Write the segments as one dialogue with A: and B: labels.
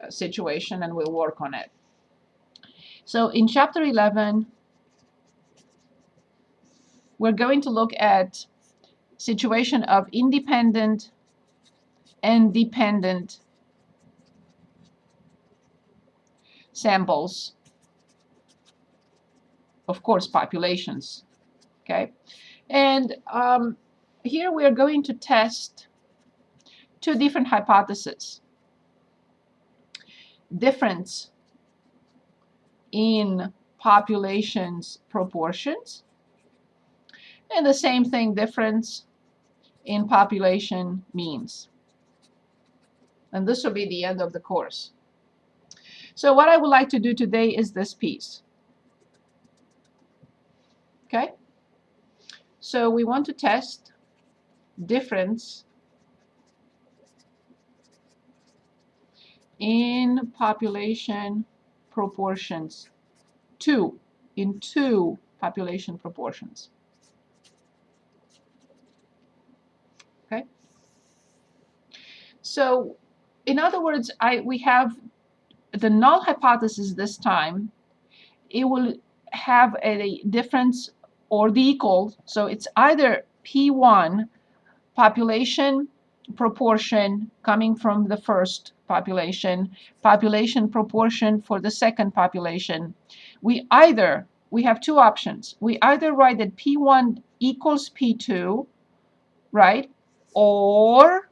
A: situation, and we'll work on it. So in chapter 11, we're going to look at situation of independent and dependent samples, of course, populations. Okay, and here we are going to test two different hypotheses. Difference in populations proportions, and the same thing, difference in population means. And this will be the end of the course. So what I would like to do today is this piece. Okay? So we want to test difference in population proportions, in two population proportions. Okay? So in other words, we have the null hypothesis this time. It will have a difference or the equal, so it's either P1 population proportion coming from the first population proportion for the second population. We have two options. We either write that P1 equals P2, right, or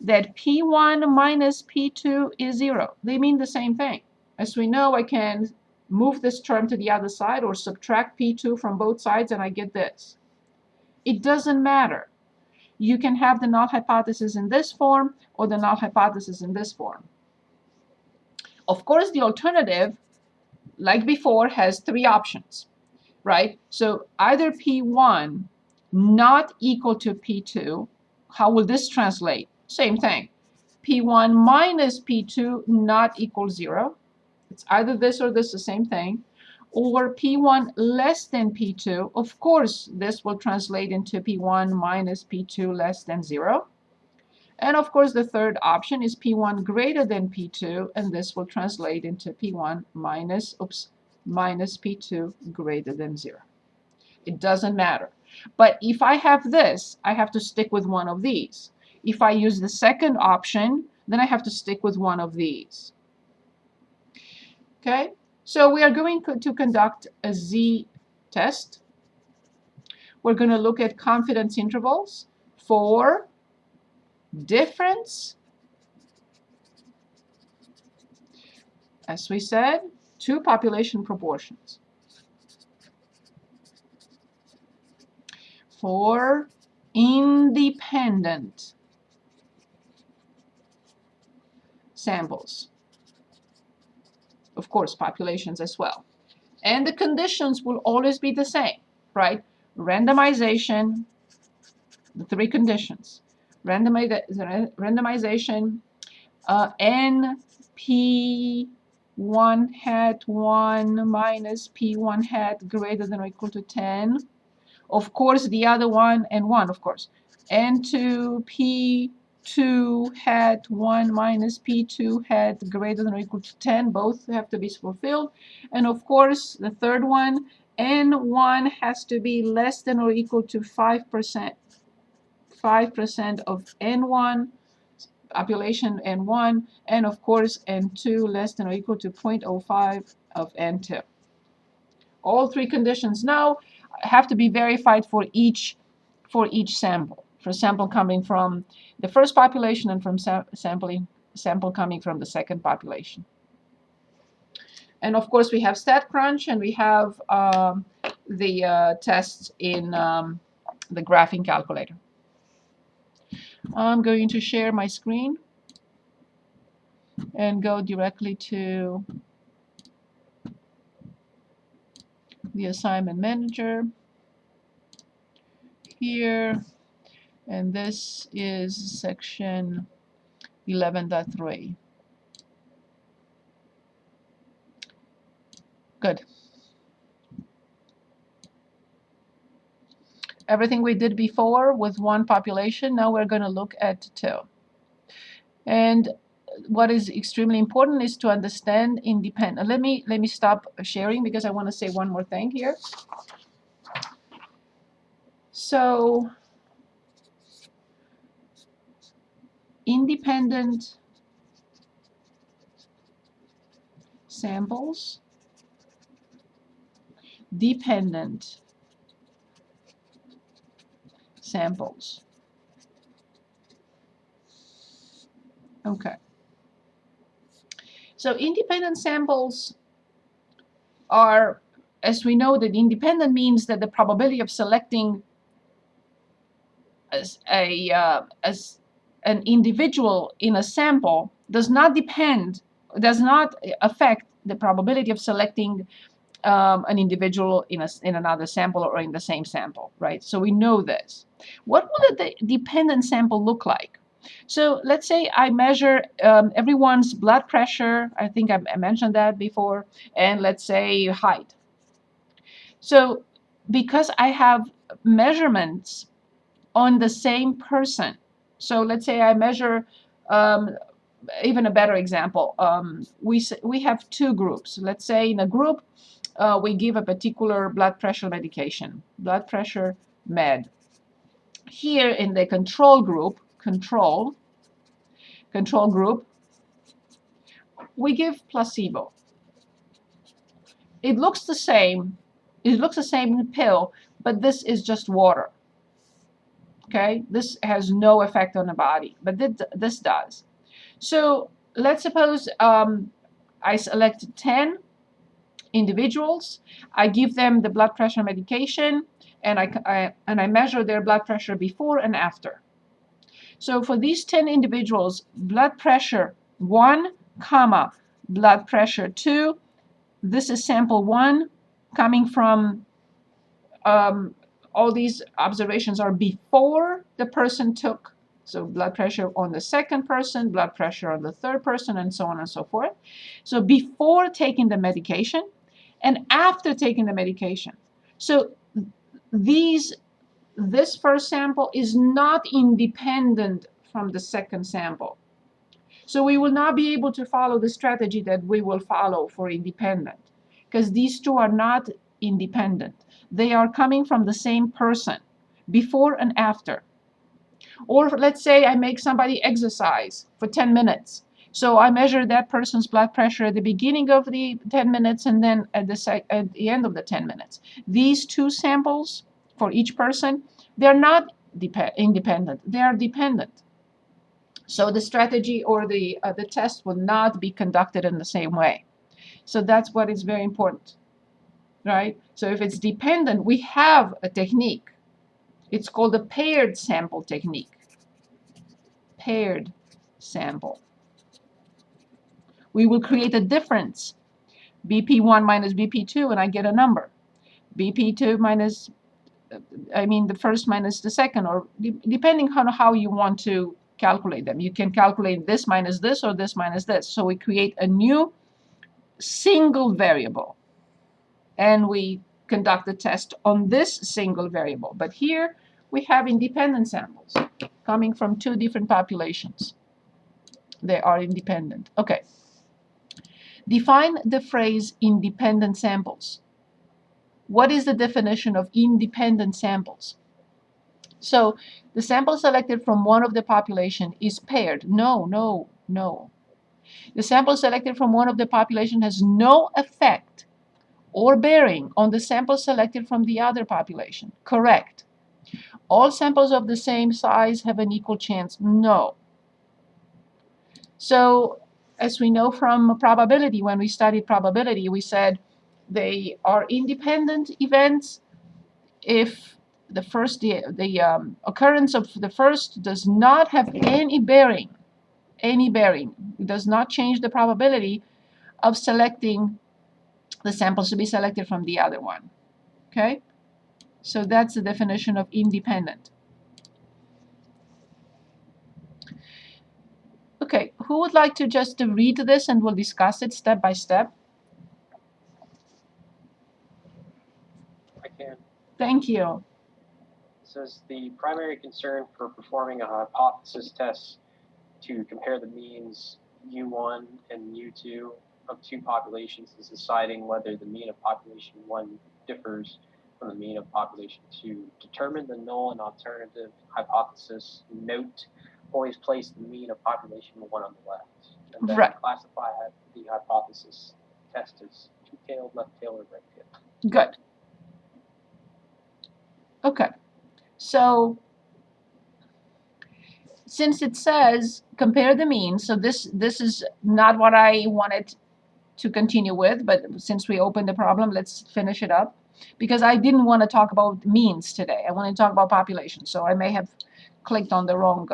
A: that P1 minus P2 is 0. They mean the same thing. As we know, I can move this term to the other side or subtract P2 from both sides and I get this. It doesn't matter. You can have the null hypothesis in this form or the null hypothesis in this form. Of course, the alternative, like before, has three options, right? So either P1 not equal to P2, how will this translate? Same thing. P1 minus P2 not equal 0. It's either this or this, the same thing. Or P1 less than P2, of course, this will translate into P1 minus P2 less than 0. And of course, the third option is P1 greater than P2, and this will translate into P1 minus P2 greater than 0. It doesn't matter. But if I have this, I have to stick with one of these. If I use the second option, then I have to stick with one of these. Okay? So we are going to conduct a z-test. We're going to look at confidence intervals for difference, as we said, two population proportions. For independent samples. Of course, populations as well. And the conditions will always be the same, right? Randomization, the three conditions. Randomization, n P1 hat 1 minus P1 hat greater than or equal to 10. Of course, the other one, and 1, of course. N2 P2 hat 1 minus P2 hat greater than or equal to 10. Both have to be fulfilled. And of course, the third one, N1 has to be less than or equal to 5%. 5% of N1, population N1, and of course N2 less than or equal to 0.05 of N2. All three conditions now have to be verified for each sample. For sample coming from the first population and from sample coming from the second population. And of course we have StatCrunch and we have the tests in the graphing calculator. I'm going to share my screen and go directly to the assignment manager here, and this is section 11.3. Good. Everything we did before with one population, now we're going to look at two. And what is extremely important is to understand independent. Let me stop sharing because I want to say one more thing here. So independent samples, dependent samples. Okay. So independent samples are, as we know, that independent means that the probability of selecting as an individual in a sample does not affect the probability of selecting an individual in another sample or in the same sample, right? So we know this. What would the dependent sample look like? So let's say I measure everyone's blood pressure. I think I mentioned that before. And let's say height. So because I have measurements on the same person. So let's say I measure, even a better example, we have two groups. Let's say in a group, we give a particular blood pressure medication, blood pressure med. Here in the control group, we give placebo. It looks the same. It looks the same pill, but this is just water. Okay, this has no effect on the body, but this does. So let's suppose I select 10 individuals. I give them the blood pressure medication, and I measure their blood pressure before and after. So for these 10 individuals, blood pressure 1, blood pressure 2. This is sample 1 coming from all these observations are before the person took. So blood pressure on the second person, blood pressure on the third person, and so on and so forth. So before taking the medication and after taking the medication. So this first sample is not independent from the second sample. So we will not be able to follow the strategy that we will follow for independent, because these two are not independent. They are coming from the same person, before and after. Or let's say I make somebody exercise for 10 minutes. So I measure that person's blood pressure at the beginning of the 10 minutes and then at the end of the 10 minutes. These two samples for each person, they're not independent. They are dependent. So the strategy or the test will not be conducted in the same way. So that's what is very important, right? So if it's dependent, we have a technique. It's called the paired sample technique. Paired sample. We will create a difference, BP1 minus BP2, and I get a number. BP2 minus, the first minus the second, or depending on how you want to calculate them. You can calculate this minus this or this minus this. So we create a new single variable, and we conduct the test on this single variable. But here we have independent samples coming from two different populations. They are independent. Okay. Define the phrase independent samples. What is the definition of independent samples? So the sample selected from one of the population is paired. No. The sample selected from one of the population has no effect or bearing on the sample selected from the other population. Correct. All samples of the same size have an equal chance. No. So as we know from probability, when we studied probability, we said they are independent events if the occurrence of the first does not have any bearing. It does not change the probability of selecting the samples to be selected from the other one. Okay? So that's the definition of independent. Okay, who would like to just read this and we'll discuss it step by step?
B: I can.
A: Thank you.
B: It says the primary concern for performing a hypothesis test to compare the means mu1 and mu2 of two populations is deciding whether the mean of population 1 differs from the mean of population 2. Determine the null and alternative hypothesis. Note, always place the mean of population 1 on the left. And then
A: Right.
B: classify the hypothesis test as two-tailed, left-tailed, or right-tailed.
A: Good. Okay. So since it says compare the means, so this is not what I wanted to continue with, but since we opened the problem, let's finish it up, because I didn't want to talk about means today. I want to talk about population, so I may have clicked on the wrong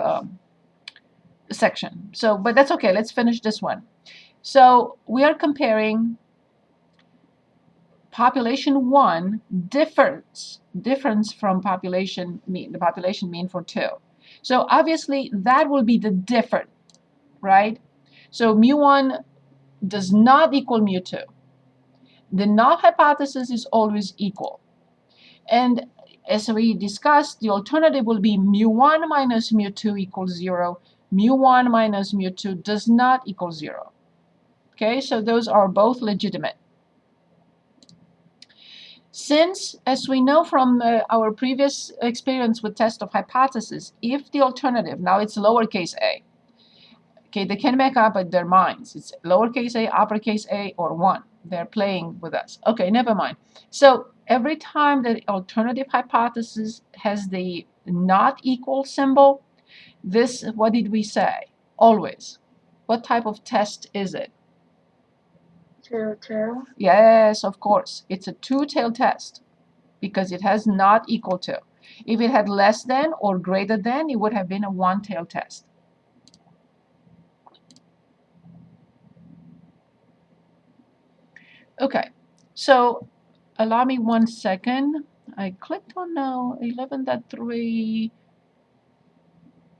A: section. So, but that's okay. Let's finish this one. So we are comparing population 1 difference from population mean, the population mean for 2. So obviously that will be the difference, right? So mu1 does not equal mu2. The null hypothesis is always equal. And as we discussed, the alternative will be mu1 minus mu2 equals 0. Mu1 minus mu2 does not equal 0. Okay, so those are both legitimate. Since, as we know from our previous experience with test of hypothesis, if the alternative, now it's lowercase a, okay, they can make up at their minds. It's lowercase a, uppercase a, or 1. They're playing with us. Okay, never mind. So every time the alternative hypothesis has the not equal symbol, this, what did we say? Always. What type of test is it?
C: Two.
A: Yes, of course. It's a two-tailed test because it has not equal to. If it had less than or greater than, it would have been a one-tailed test. Okay, so allow me 1 second. I clicked on now 11.3.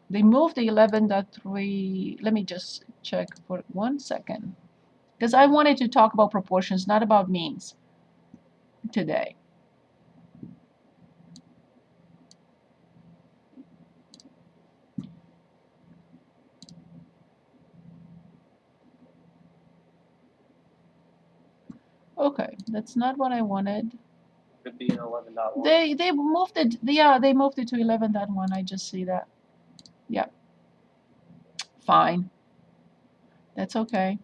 A: They moved the 11.3. Let me just check for 1 second, because I wanted to talk about proportions, not about means today. Okay, that's not what I wanted.
B: Could be an 11.1.
A: They moved it. Yeah, they moved it to 11.1. I just see that. Yeah. Fine. That's okay.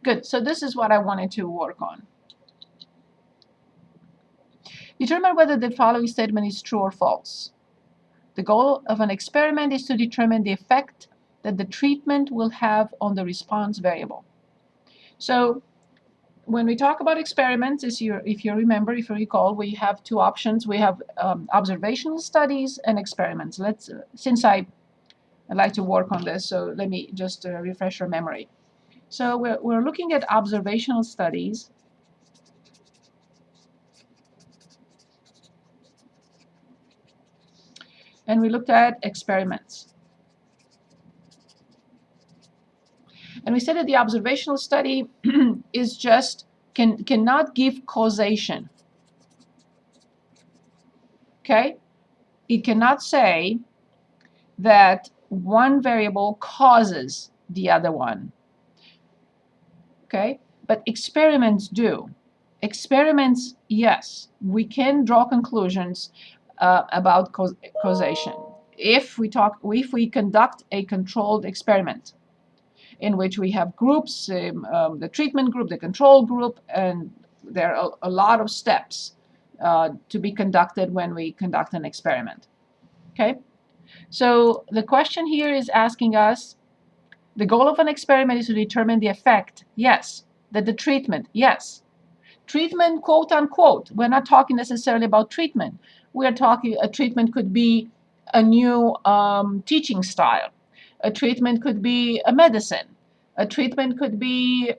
A: Good. So this is what I wanted to work on. Determine whether the following statement is true or false. The goal of an experiment is to determine the effect that the treatment will have on the response variable. So when we talk about experiments, if you remember, if you recall, we have two options. We have observational studies and experiments. Since I'd like to work on this, so let me just refresh your memory. So we're looking at observational studies. And we looked at experiments. And we said that the observational study is just cannot give causation. Okay? It cannot say that one variable causes the other one. Okay? But experiments do. Experiments, yes, we can draw conclusions about causation. If we conduct a controlled experiment in which we have groups, the treatment group, the control group, and there are a lot of steps to be conducted when we conduct an experiment. Okay? So the question here is asking us, the goal of an experiment is to determine the effect, yes. That the treatment, yes. Treatment, quote unquote, we're not talking necessarily about treatment. We're talking, a treatment could be a new teaching style. A treatment could be a medicine. A treatment could be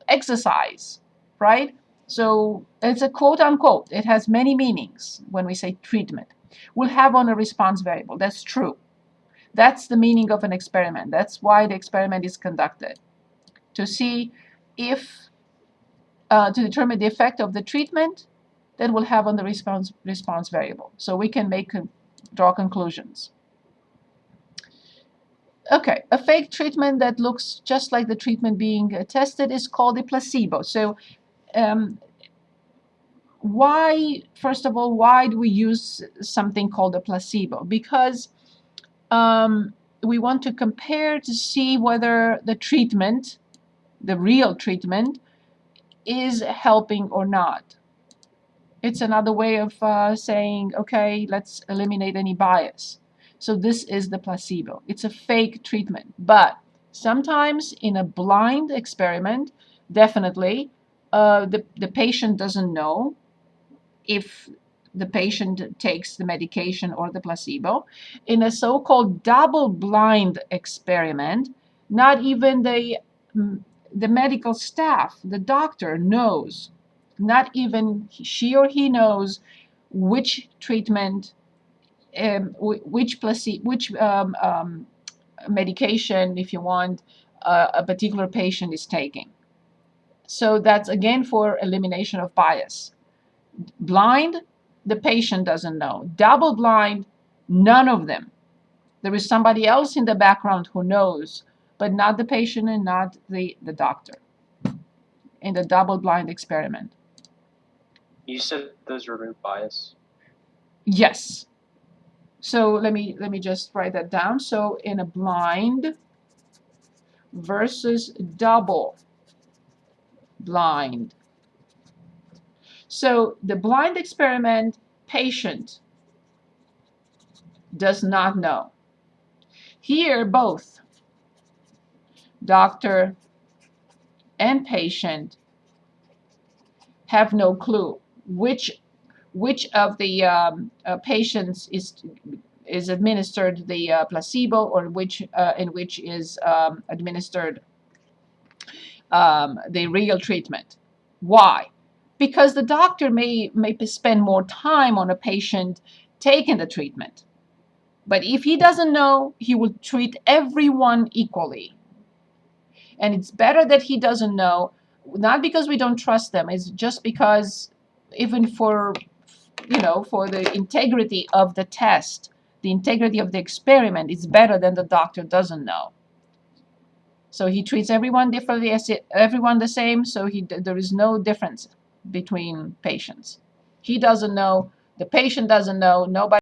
A: exercise, right? So it's a quote unquote. It has many meanings when we say treatment. We'll have on a response variable. That's true. That's the meaning of an experiment. That's why the experiment is conducted. To see if, to determine the effect of the treatment that will have on the response variable. So we can draw conclusions. Okay, a fake treatment that looks just like the treatment being tested is called a placebo. So first of all, why do we use something called a placebo? Because we want to compare to see whether the treatment, the real treatment, is helping or not. It's another way of saying, okay, let's eliminate any bias. So this is the placebo. It's a fake treatment. But sometimes in a blind experiment, definitely, the patient doesn't know if the patient takes the medication or the placebo. In a so-called double-blind experiment, not even the medical staff, the doctor knows, not even she or he knows which treatment, which medication, if you want, a particular patient is taking. So that's again for elimination of bias. Blind, the patient doesn't know. Double blind, none of them. There is somebody else in the background who knows, but not the patient and not the doctor in the double blind experiment.
B: You said those remove bias.
A: Yes. So let me just write that down. So in a blind versus double blind. So the blind experiment, patient does not know. Here, both doctor and patient have no clue which of the patients is administered the placebo, or in which is administered the real treatment. Why? Because the doctor may spend more time on a patient taking the treatment. But if he doesn't know, he will treat everyone equally. And it's better that he doesn't know, not because we don't trust them, it's just because even for the integrity of the test, the integrity of the experiment, it's better than the doctor doesn't know. So he treats everyone differently, everyone the same, so there is no difference between patients. He doesn't know, the patient doesn't know, nobody